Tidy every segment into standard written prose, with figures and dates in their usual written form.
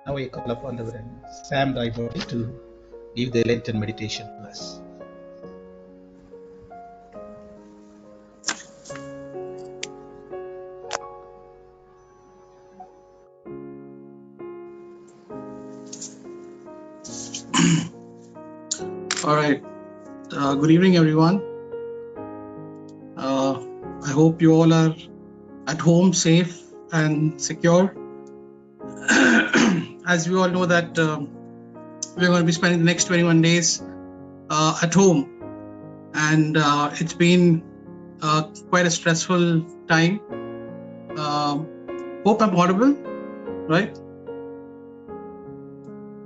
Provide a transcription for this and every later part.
Now I call upon the Reverend Sam Raibodi to give the Lenten meditation to us. All right. Good evening, everyone. I hope you all are at home, safe and secure. As we all know that we're going to be spending the next 21 days at home, and it's been quite a stressful time. Hope I'm audible, right?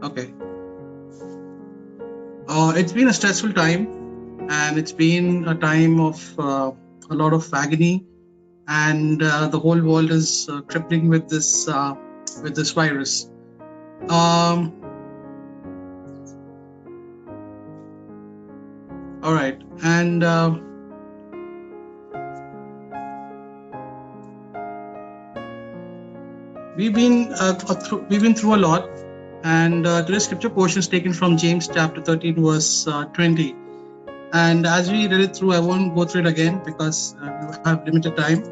Okay. It's been a stressful time, and it's been a time of a lot of agony, and the whole world is crippling with this virus. All right, and we've been through a lot. And today's scripture portion is taken from James chapter 13 verse 20. And as we read it through, I won't go through it again because we have limited time.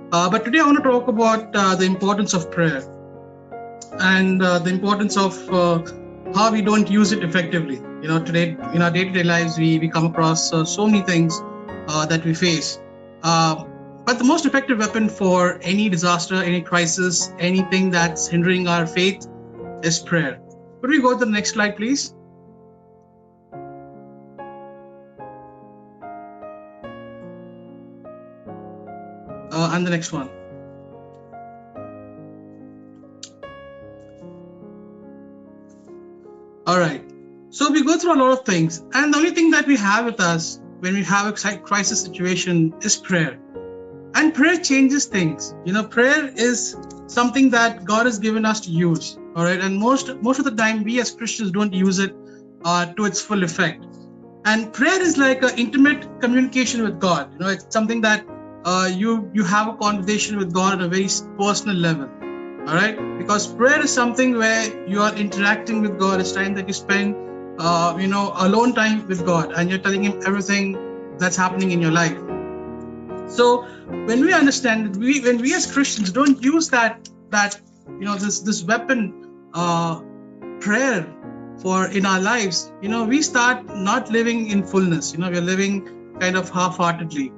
But today I want to talk about the importance of prayer and the importance of how we don't use it effectively. You know, today in our day-to-day lives, we come across so many things that we face. But the most effective weapon for any disaster, any crisis, anything that's hindering our faith is prayer. Could we go to the next slide, please? And the next one. All right. So we go through a lot of things, and the only thing that we have with us when we have a crisis situation is prayer. And prayer changes things. You know, prayer is something that God has given us to use. All right, and most of the time we as Christians don't use it to its full effect. And prayer is like an intimate communication with God. You know, it's something that you have a conversation with God on a very personal level. All right, because prayer is something where you are interacting with God. It's time that you spend, alone time with God, and you're telling Him everything that's happening in your life. So when we understand that when we as Christians don't use that this weapon, prayer for in our lives, you know, we start not living in fullness. You know, we're living kind of half-heartedly.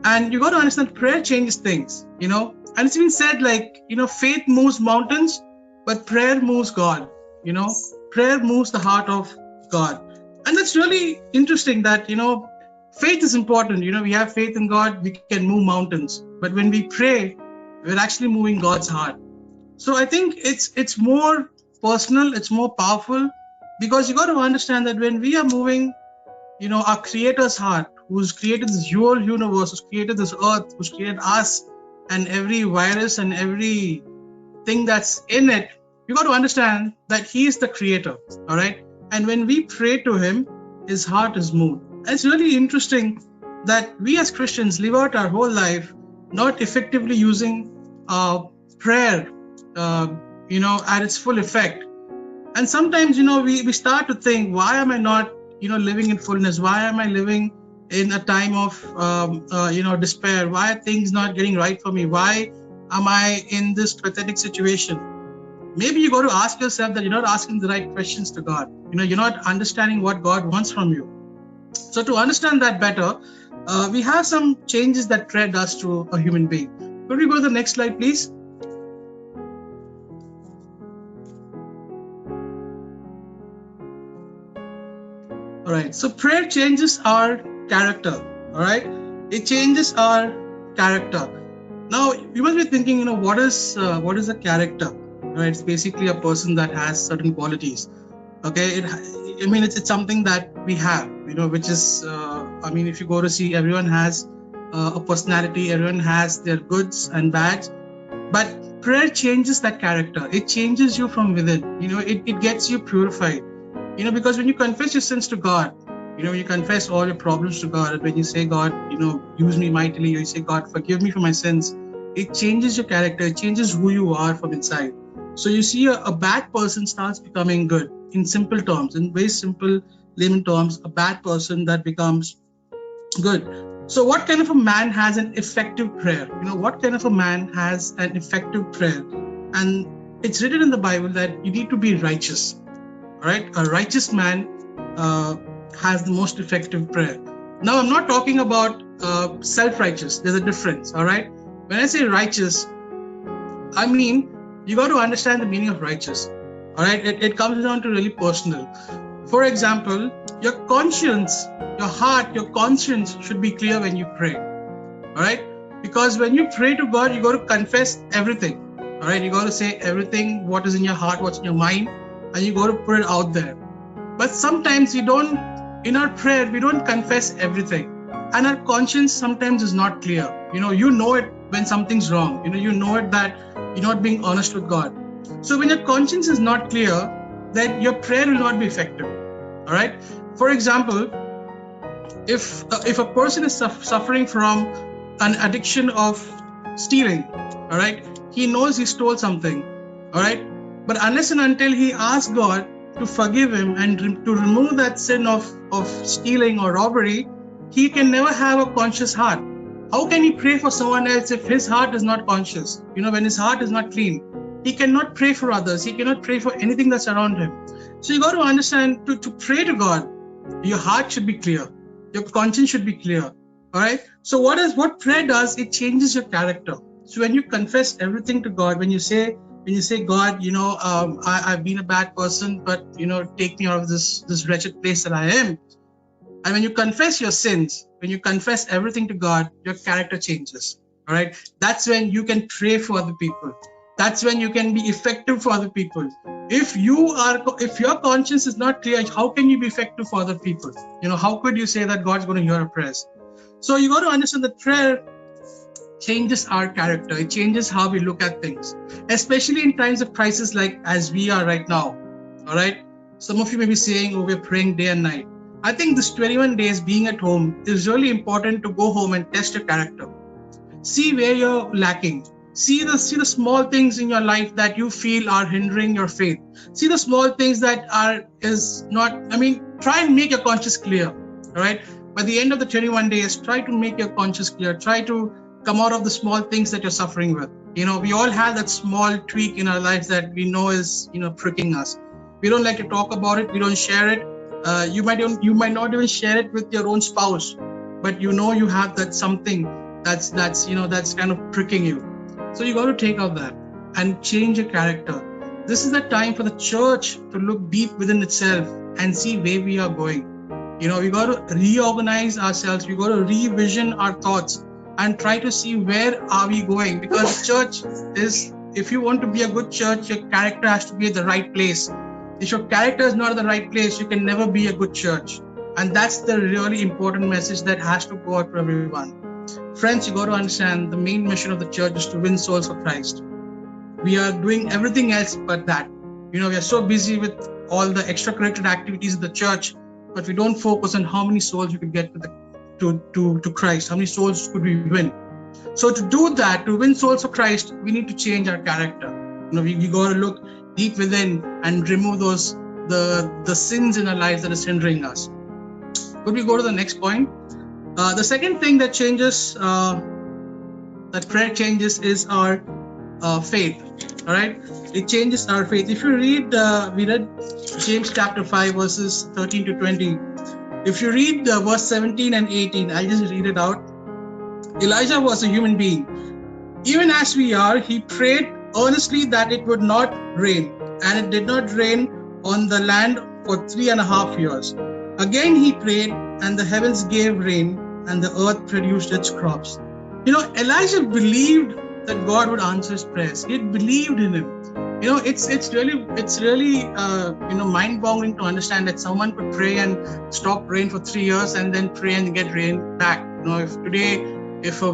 And you got to understand, prayer changes things, you know. And it's been said, like, you know, faith moves mountains, but prayer moves God. You know, prayer moves the heart of God. And that's really interesting that, you know, faith is important. You know, we have faith in God, we can move mountains. But when we pray, we're actually moving God's heart. So I think it's more personal, it's more powerful, because you got to understand that when we are moving, you know, our Creator's heart, who's created this whole universe, who's created this earth, who's created us and every virus and every thing that's in it, you got to understand that He is the Creator, all right? And when we pray to Him, His heart is moved. And it's really interesting that we as Christians live out our whole life not effectively using prayer at its full effect. And sometimes, you know, we start to think, why am I not, you know, living in fullness? Why am I living in a time of, despair? Why are things not getting right for me? Why am I in this pathetic situation? Maybe you got to ask yourself that you're not asking the right questions to God. You know, you're not understanding what God wants from you. So to understand that better, we have some changes that prayer does to a human being. Could we go to the next slide, please? All right, so prayer changes our character, all right? It changes our character. Now, you must be thinking, you know, what is a character, right? It's basically a person that has certain qualities, okay? It's something that we have, you know, which is, if you go to see, everyone has a personality, everyone has their goods and bads, but prayer changes that character. It changes you from within, you know, it gets you purified. You know, because when you confess your sins to God, you know, when you confess all your problems to God, and when you say, God, you know, use me mightily, or you say, God, forgive me for my sins, it changes your character, it changes who you are from inside. So you see a bad person starts becoming good. In simple terms, in very simple layman terms, a bad person that becomes good. So what kind of a man has an effective prayer? What kind of a man has an effective prayer? And it's written in the Bible that you need to be righteous. All right, a righteous man has the most effective prayer. Now, I'm not talking about self-righteous. There's a difference. All right, when I say righteous, I mean you got to understand the meaning of righteous. All right, it comes down to really personal. For example, your conscience, your heart, your conscience should be clear when you pray. All right, because when you pray to God, you got to confess everything. All right, you got to say everything, what is in your heart, what's in your mind, and you got to put it out there. But sometimes in our prayer, we don't confess everything, and our conscience sometimes is not clear. You know it when something's wrong. You know it that you're not being honest with God. So when your conscience is not clear, then your prayer will not be effective. All right. For example, if a person is suffering from an addiction of stealing, all right, he knows he stole something, all right, but unless and until he asks God to forgive him and to remove that sin of stealing or robbery, he can never have a conscious heart. How can he pray for someone else if his heart is not conscious? When his heart is not clean, he cannot pray for others. He cannot pray for anything that's around him. So you got to understand, to pray to God, your heart should be clear. Your conscience should be clear. All right. So what prayer does, it changes your character. So when you confess everything to God, when you say, God, I've been a bad person, but take me out of this wretched place that I am. And when you confess your sins, when you confess everything to God, your character changes. All right. That's when you can pray for other people. That's when you can be effective for other people. If your conscience is not clear, how can you be effective for other people? How could you say that God's going to hear our prayers? So you got to understand that prayer changes our character. It changes how we look at things, especially in times of crisis like as we are right now. All right. Some of you may be saying, oh, we're praying day and night. I think this 21 days being at home is really important to go home and test your character. See where you're lacking. See the small things in your life that you feel are hindering your faith. See the small things that try and make your conscience clear. All right. By the end of the 21 days, try to make your conscience clear. Try to come out of the small things that you're suffering with. We all have that small tweak in our lives that we know is, pricking us. We don't like to talk about it. We don't share it. You might not even share it with your own spouse, but you have that something that's kind of pricking you. So you got to take out that and change your character. This is the time for the church to look deep within itself and see where we are going. We got to reorganize ourselves. We got to revision our thoughts and try to see where are we going. Because church is, if you want to be a good church, your character has to be at the right place. If your character is not at the right place, you can never be a good church. And that's the really important message that has to go out to everyone. Friends, you got to understand the main mission of the church is to win souls for Christ. We are doing everything else but that. We are so busy with all the extracurricular activities of the church, but we don't focus on how many souls we could get to Christ. How many souls could we win? So to do that, to win souls for Christ, we need to change our character. We got to look deep within and remove the sins in our lives that is hindering us. Could we go to the next point? The second thing that changes, that prayer changes, is our faith. All right, it changes our faith. If you read, we read James chapter 5 verses 13 to 20. If you read verse 17 and 18, I'll just read it out. Elijah was a human being. Even as we are, he prayed earnestly that it would not rain, and it did not rain on the land for 3.5 years. Again he prayed, and the heavens gave rain, and the earth produced its crops. Elijah believed that God would answer his prayers. He believed in him. It's really mind-boggling to understand that someone could pray and stop rain for 3 years and then pray and get rain back. If a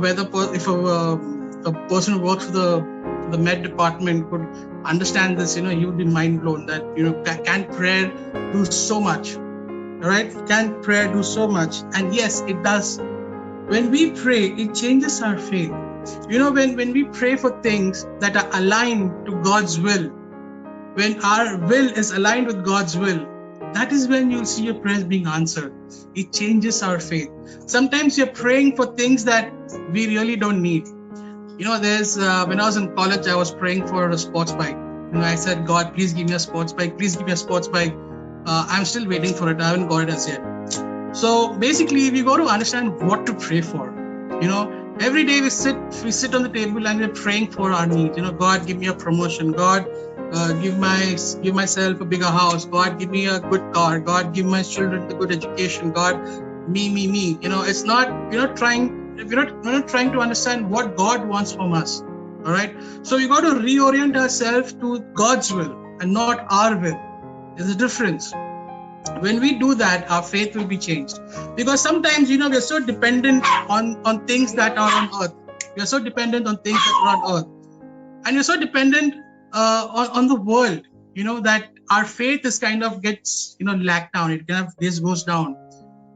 person who works for the Met department could understand this, he would be mind blown that can prayer do so much? All right, can prayer do so much? And yes, it does. When we pray, it changes our faith. When we pray for things that are aligned to God's will, when our will is aligned with God's will, that is when you'll see your prayers being answered. It changes our faith. Sometimes you're praying for things that we really don't need. There's when I was in college, I was praying for a sports bike. I said, God, please give me a sports bike. Please give me a sports bike. I'm still waiting for it. I haven't got it as yet. So basically, we got to understand what to pray for. Every day we sit on the table and we're praying for our needs. God, give me a promotion. God, give myself a bigger house. God, give me a good car. God, give my children a good education. God, me. It's not, we're not trying to understand what God wants from us. All right. So we got to reorient ourselves to God's will and not our will. There's a difference. When we do that, our faith will be changed. Because sometimes, we're so dependent on things that are on earth. We're so dependent on things that are on earth. And we're so dependent on the world, that our faith is kind of gets, lagged down. It kind of this goes down.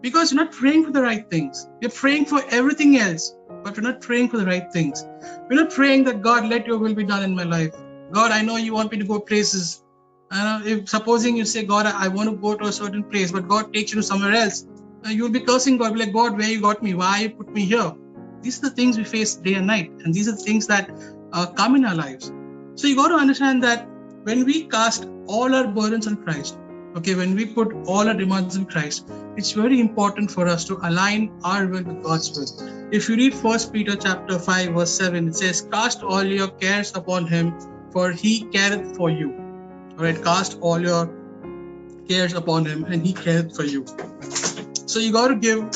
Because you're not praying for the right things. You're praying for everything else, but you're not praying for the right things. We're not praying that, God, let your will be done in my life. God, I know you want me to go places. If supposing you say, God, I want to go to a certain place, but God takes you to somewhere else, you'll be cursing God, be like, God, where you got me? Why you put me here? These are the things we face day and night, and these are the things that come in our lives. So you got to understand that when we cast all our burdens on Christ, when we put all our demands on Christ, it's very important for us to align our will with God's will. If you read 1 Peter chapter 5, verse 7, it says, cast all your cares upon him, for he careth for you. All right, cast all your cares upon him and he cares for you. So you got to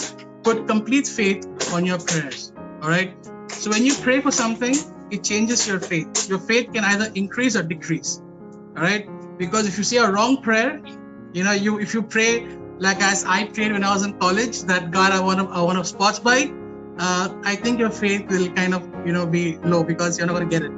put complete faith on your prayers. All right. So when you pray for something, it changes your faith. Your faith can either increase or decrease. All right. Because if you say a wrong prayer, if you pray like as I prayed when I was in college, that God, I want a sports bike, I think your faith will kind of, be low because you're not going to get it.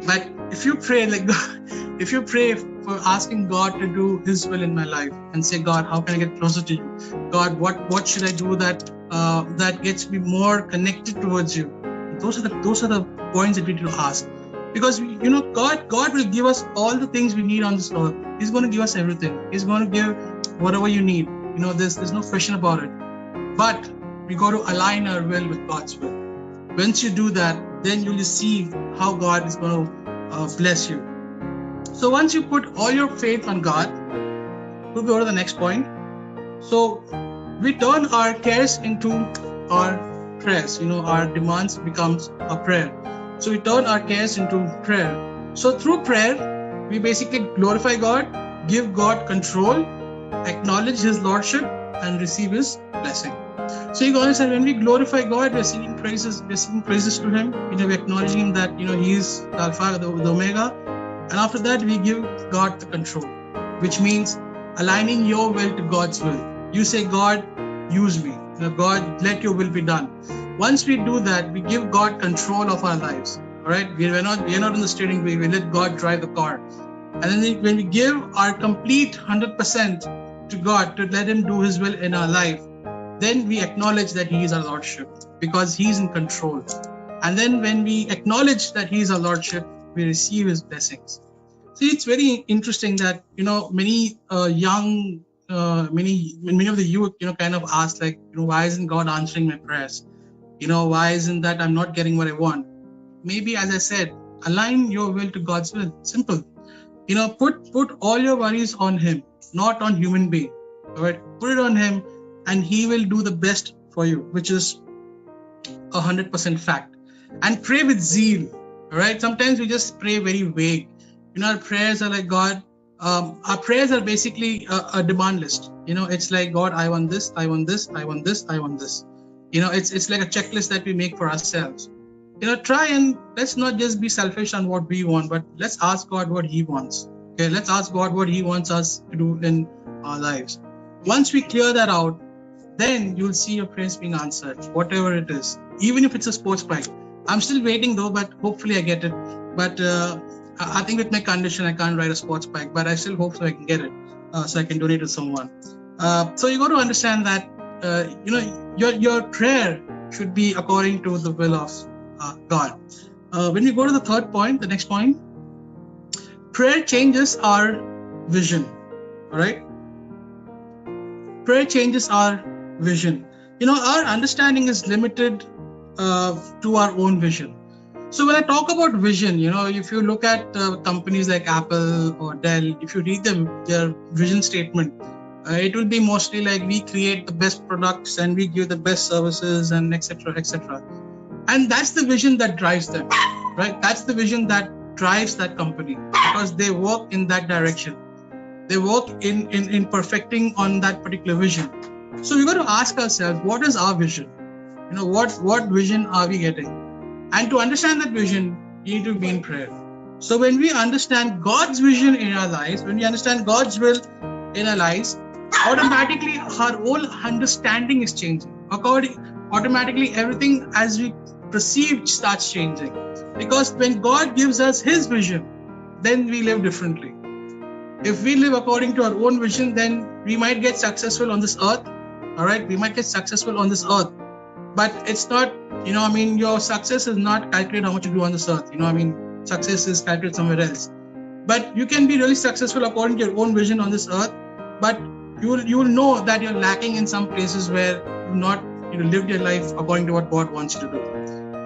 But if you pray like God, if you pray for asking God to do his will in my life and say, God, how can I get closer to you? God, what should I do that gets me more connected towards you? Those are the points that we need to ask. Because, God will give us all the things we need on this earth. He's going to give us everything. He's going to give whatever you need. There's no question about it. But we got to align our will with God's will. Once you do that, then you'll see how God is going to bless you. So once you put all your faith on God, we'll go to the next point. So we turn our cares into our prayers. Our demands becomes a prayer. So we turn our cares into prayer. So through prayer, we basically glorify God, give God control, acknowledge his lordship, and receive his blessing. So you understand, when we glorify God, we're singing praises to him. We're acknowledging him that he is the Alpha, the Omega. And after that, we give God the control, which means aligning your will to God's will. You say, God, use me. God, let your will be done. Once we do that, we give God control of our lives. All right, we are not in the steering wheel. We let God drive the car. And then when we give our complete 100% to God to let him do his will in our life, then we acknowledge that he is our lordship because he's in control. And then when we acknowledge that he is our lordship, we receive his blessings. See, it's very interesting that, many many of the youth, kind of ask like, why isn't God answering my prayers? Why isn't that I'm not getting what I want? Maybe, as I said, align your will to God's will. Simple. Put all your worries on him, not on human being. All right, put it on him and he will do the best for you, which is 100% fact. And pray with zeal. All right. Sometimes we just pray very vague. Our prayers are like, God, our prayers are basically a demand list. It's like, God, I want this, I want this, I want this, I want this. It's like a checklist that we make for ourselves. Try and let's not just be selfish on what we want, but let's ask God what he wants. Okay, let's ask God what he wants us to do in our lives. Once we clear that out, then you'll see your prayers being answered, whatever it is, even if it's a sports bike. I'm still waiting though, but hopefully I get it. But I think with my condition, I can't ride a sports bike, but I still hope so I can get it, so I can donate to someone. So you got to understand that, your prayer should be according to the will of God. When we go to the third point, the next point, prayer changes our vision. All right. Prayer changes our vision. Our understanding is limited to our own vision. So when I talk about vision, if you look at companies like Apple or Dell, if you read their vision statement, it will be mostly like we create the best products and we give the best services and etc. etc. And that's the vision that drives them, right? That's the vision that drives that company because they work in that direction. They work in perfecting on that particular vision. So we got to ask ourselves, what is our vision? What vision are we getting? And to understand that vision, you need to be in prayer. So when we understand God's vision in our lives, when we understand God's will in our lives, automatically our whole understanding is changing. Automatically everything as we perceive starts changing. Because when God gives us His vision, then we live differently. If we live according to our own vision, then we might get successful on this earth. All right, we might get successful on this earth, but it's not, your success is not calculated how much you do on this earth. Success is calculated somewhere else. But you can be really successful according to your own vision on this earth, but you will know that you're lacking in some places where you've not lived your life according to what God wants you to do.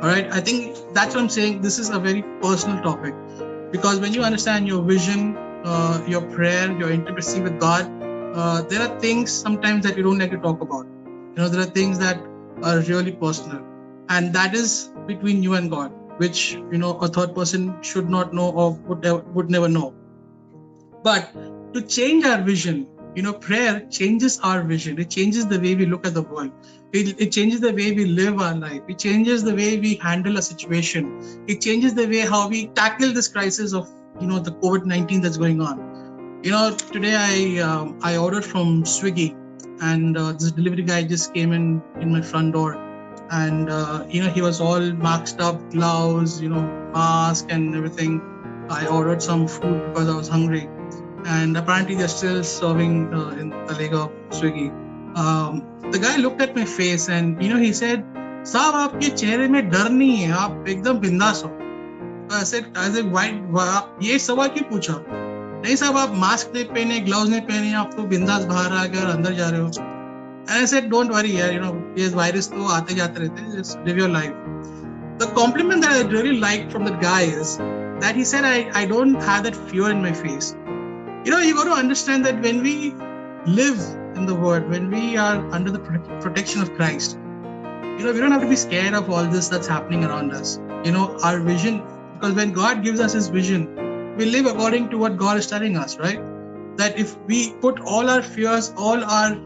All right, I think that's what I'm saying. This is a very personal topic because when you understand your vision, your prayer, your intimacy with God, there are things sometimes that you don't like to talk about. There are things that are really personal, and that is between you and God, which a third person should not know or would never know. But to change our vision, prayer changes our vision. It changes the way we look at the world. It changes the way we live our life. It changes the way we handle a situation. It changes the way how we tackle this crisis of the COVID-19 that's going on. Today I ordered from Swiggy, and this delivery guy just came in my front door, and he was all masked up, gloves, mask and everything. I ordered some food because I was hungry, and apparently they're still serving in Talega Swiggy. The guy looked at my face and he said, "Saab, आपके चेहरे में डर नहीं है, आप एकदम बिंदास हो." I said, why? ये सवाल क्यों पूछा? नहीं साहब, आप मास्क नहीं पहने, ग्लव्स नहीं पहने, आप तो बिंदास बाहर आकर अंदर जा रहे हो. And I said, don't worry यार, ये वायरस तो आते जाते रहते हैं, just live your life. The compliment that I really liked from the guy is that he said, I don't have that fear in my face. You got to understand that when we live in the world, when we are under the protection of Christ, we don't have to be scared of all this that's happening around us. Our vision, because when God gives us His vision, we live according to what God is telling us, right? That if we put all our fears, all our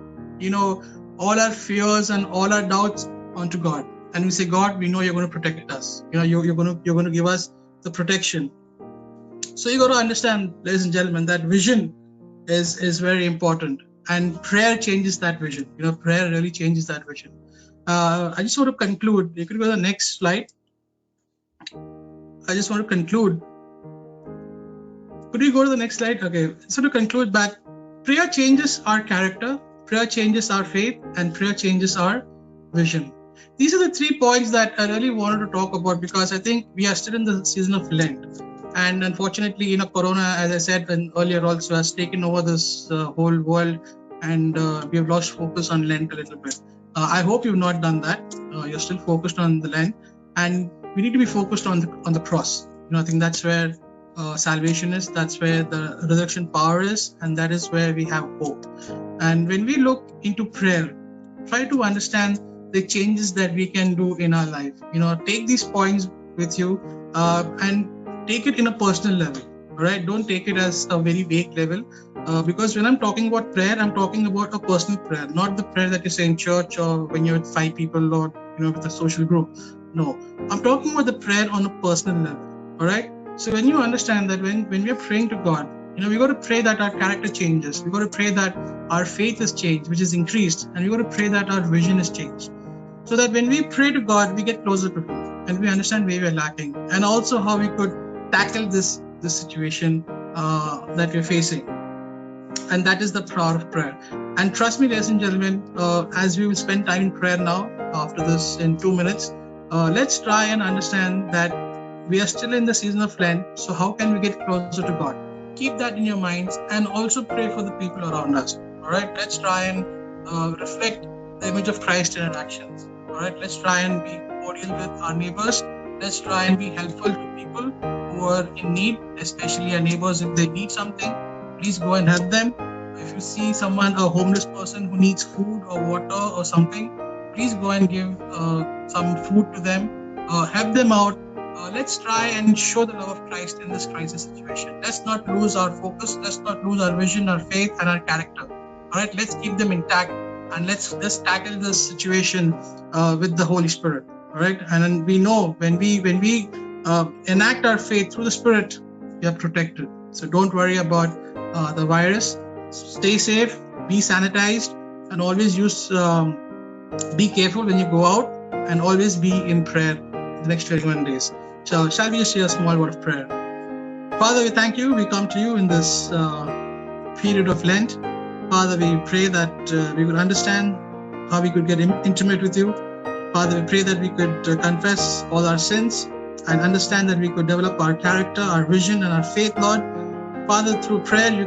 fears and all our doubts onto God, and we say, God, we know you're going to protect us. You're going to give us the protection. So you got to understand, ladies and gentlemen, that vision is very important, and prayer changes that vision. Prayer really changes that vision. I just want to conclude. You could go to the next slide. I just want to conclude. Could you go to the next slide? Okay. So to conclude back, prayer changes our character, prayer changes our faith, and prayer changes our vision. These are the 3 points that I really wanted to talk about because I think we are still in the season of Lent. And unfortunately, Corona, as I said earlier also, has taken over this whole world, and we have lost focus on Lent a little bit. I hope you've not done that. You're still focused on the Lent, and we need to be focused on the cross. I think that's where salvation is. That's where the resurrection power is, and that is where we have hope. And when we look into prayer, try to understand the changes that we can do in our life. Take these points with you and take it in a personal level. All right, don't take it as a very vague level, because when I'm talking about prayer, I'm talking about a personal prayer, not the prayer that you say in church or when you're with 5 people or with a social group. No, I'm talking about the prayer on a personal level. All right. So when you understand that when we are praying to God, we got to pray that our character changes. We got to pray that our faith is changed, which is increased, and we got to pray that our vision is changed, so that when we pray to God, we get closer to Him and we understand where we are lacking, and also how we could tackle this situation that we're facing. And that is the power of prayer. And trust me, ladies and gentlemen, as we will spend time in prayer now, after this in 2 minutes, let's try and understand that we are still in the season of Lent. So how can we get closer to God? keep that in your minds, and also pray for the people around us. All right, let's try and reflect the image of Christ in our actions. All right, let's try and be cordial with our neighbors. Let's try and be helpful to people who are in need, especially our neighbors. If they need something, please go and help them. If you see someone, a homeless person who needs food or water or something, please go and give some food to them. Help them out. Let's try and show the love of Christ in this crisis situation. Let's not lose our focus. Let's not lose our vision, our faith, and our character. All right, let's keep them intact, and let's just tackle this situation with the Holy Spirit. All right, and then we know when we enact our faith through the Spirit, we are protected. So don't worry about the virus. Stay safe, be sanitized, and always be careful when you go out, and always be in prayer the next 21 days. So shall we just say a small word of prayer? Father, we thank you. We come to you in this period of Lent. Father, we pray that we would understand how we could get intimate with you. Father, we pray that we could confess all our sins and understand that we could develop our character, our vision, and our faith, Lord. Father, through prayer, you